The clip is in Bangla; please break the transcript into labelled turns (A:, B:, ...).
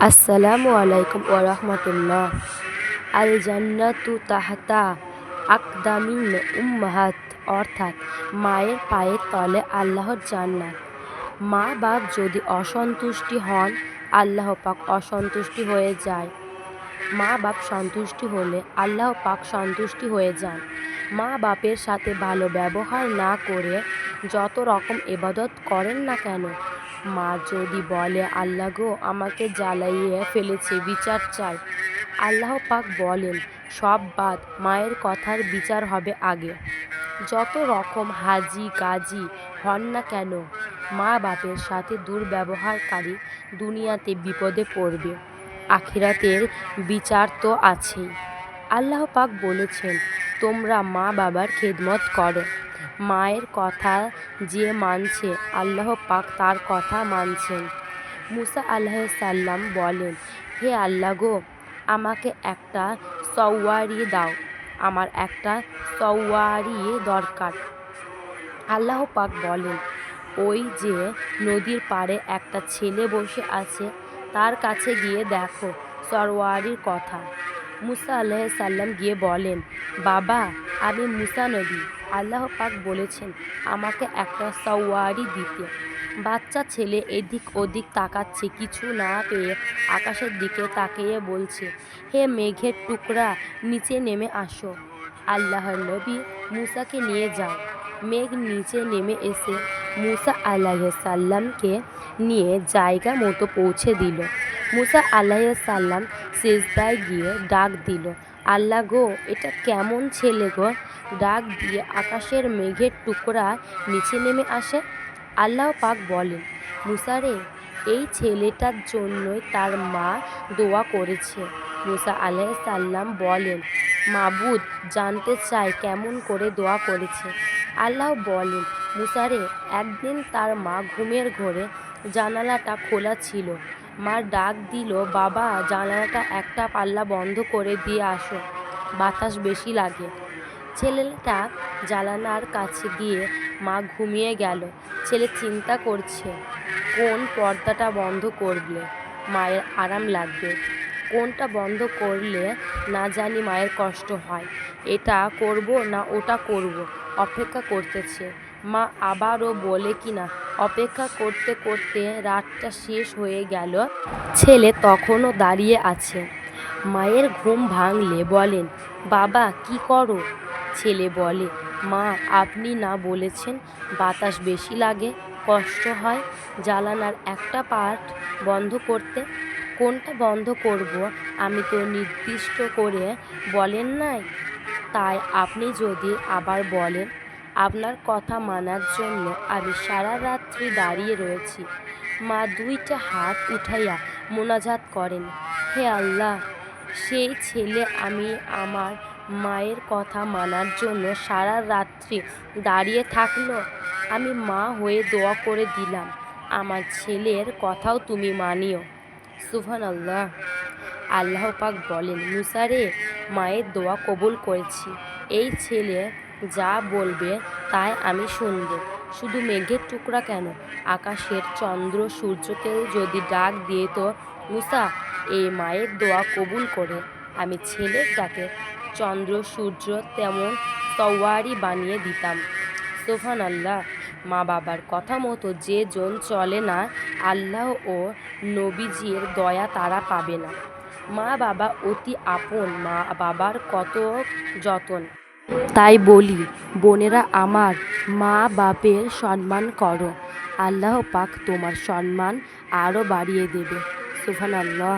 A: আসসালামু আলাইকুম ওয়া রাহমাতুল্লাহ। আল জান্নাতু তাহতা আকদামিল উম্মাহাত, অর্থাৎ মায়ের পায়ের তলে আল্লাহর জান্নাত। মা বাপ যদি অসন্তুষ্টি হন, আল্লাহ পাক অসন্তুষ্টি হয়ে যায়। মা বাপ সন্তুষ্টি হলে আল্লাহ পাক সন্তুষ্টি হয়ে যান। মা বাপের সাথে ভালো ব্যবহার না করে যত রকম ইবাদত করেন না কেন, মা যদি বলে আল্লাহ গো আমাকে জ্বালাইয়ে ফেলেছে, বিচার চাই, আল্লাহ পাক বলেন সব বাদ, মায়ের কথার বিচার হবে আগে। যত রকম হাজি গাজি হন না কেন, মা বাপের সাথে দুর্ব্যবহারকারী দুনিয়াতে বিপদে পড়বে, আখিরাতের বিচার তো আছেই। আল্লাহ পাক বলেছেন তোমরা মা বাবার খেদমত করো। মায়ের কথা যে মানছে, আল্লাহ পাক তার কথা মানছেন। মুসা আলাইহিস সালাম বলেন, হে আল্লাহ গো, আমাকে একটা সওয়ারি দাও, আমার একটা সওয়ারি দরকার। আল্লাহ পাক বলেন, ওই যে নদীর পাড়ে একটা ছেলে বসে আছে, তার কাছে গিয়ে দেখো সওয়ারির কথা। মুসা আলাইহিস সালাম গিয়ে বলেন, বাবা আমি মুসা নবী, আল্লাহ পাক বলেছেন আমাকে একটা সওয়ারি দিতে। বাচ্চা ছেলে এদিক ওদিক তাকাচ্ছে, কিছু না পেয়ে আকাশের দিকে তাকিয়ে বলছে, হে মেঘের টুকরা নিচে নেমে আসো, আল্লাহর নবী মুসাকে নিয়ে যাও। মেঘ নিচে নেমে এসে মুসা আলাইহিস সালামকে নিয়ে জায়গা মতো পৌঁছে দিল। মুসা আলাইহিস সালাম সিজদায় গিয়ে ডাক দিল, আল্লাহ গো, এটা কেমন ছেলে গো, ডাক দিয়ে আকাশের মেঘের টুকরা নিচে নেমে আসে। আল্লাহ পাক বলেন, মুসা রে, এই ছেলেটার জন্যই তার মা দোয়া করেছে। মুসা আলাইহিস সালাম বলেন, মাবুদ জানতে চাই কেমন করে দোয়া করেছে। আল্লাহ বলেন, মুসা রে, একদিন তার মা ঘুমের ঘোরে জানালাটা খোলা ছিল। মা ডাক দিল, বাবা জানালাটা একটা পাল্লা বন্ধ করে দিয়ে আসো, বাতাস বেশি লাগে। ছেলেটা জানালার কাছে গিয়ে মা ঘুমিয়ে গেল। ছেলে চিন্তা করছে কোন পর্দাটা বন্ধ করলে মায়ের আরাম লাগবে, কোনটা বন্ধ করলে না জানি মায়ের কষ্ট হয়, এটা করব না ওটা করব, অপেক্ষা করতেছে। মা আবারও বলে কিনা, অপেক্ষা করতে করতে রাতটা শেষ হয়ে গেল। ছেলে তখনও দাঁড়িয়ে আছে। মায়ের ঘুম ভাঙলে বলেন, বাবা কি করো? ছেলে বলে, মা আপনি না বলেছেন বাতাস বেশি লাগে, কষ্ট হয়, জানালার একটা পার্ট বন্ধ করতে, কোনটা বন্ধ করব আমি তো নির্দিষ্ট করে বলেন নাই, তাই আপনি যদি আবার বলেন। আপনার কথা মানার জন্য আমি সারা রাত্রি দাঁড়িয়ে রয়েছি। মা দুইটা হাত উঠাইয়া মোনাজাত করেন, হে আল্লাহ, সেই ছেলে আমি আমার মায়ের কথা মানার জন্য সারা রাত্রি দাঁড়িয়ে থাকলো। আমি মা হয়ে দোয়া করে দিলাম, আমার ছেলের কথাও তুমি মানিও। সুবহানাল্লাহ। আল্লাহ পাক বলেন, মুসা রে, মায়ের দোয়া কবুল করেছি। এই ছেলে যা বলবে তাই আমি শুনব। শুধু মেঘের টুকরা কেন, আকাশের চন্দ্র সূর্যকে যদি ডাক দিয়ে তো মুসা এই মায়ের দোয়া কবুল করে আমি ছেলেটাকে চন্দ্র সূর্য তেমন সওয়ারি বানিয়ে দিতাম। সুবহানাল্লাহ। মা বাবার কথা মতো যে জন চলে না, আল্লাহ ও নবীজির দয়া তারা পাবে না। মা বাবা অতি আপন, মা বাবার কত যতন। তাই বলি বোনেরা আমার, মা বাপের সম্মান করো, আল্লাহ পাক তোমার সম্মান আরও বাড়িয়ে দেবে। সুবহানাল্লাহ।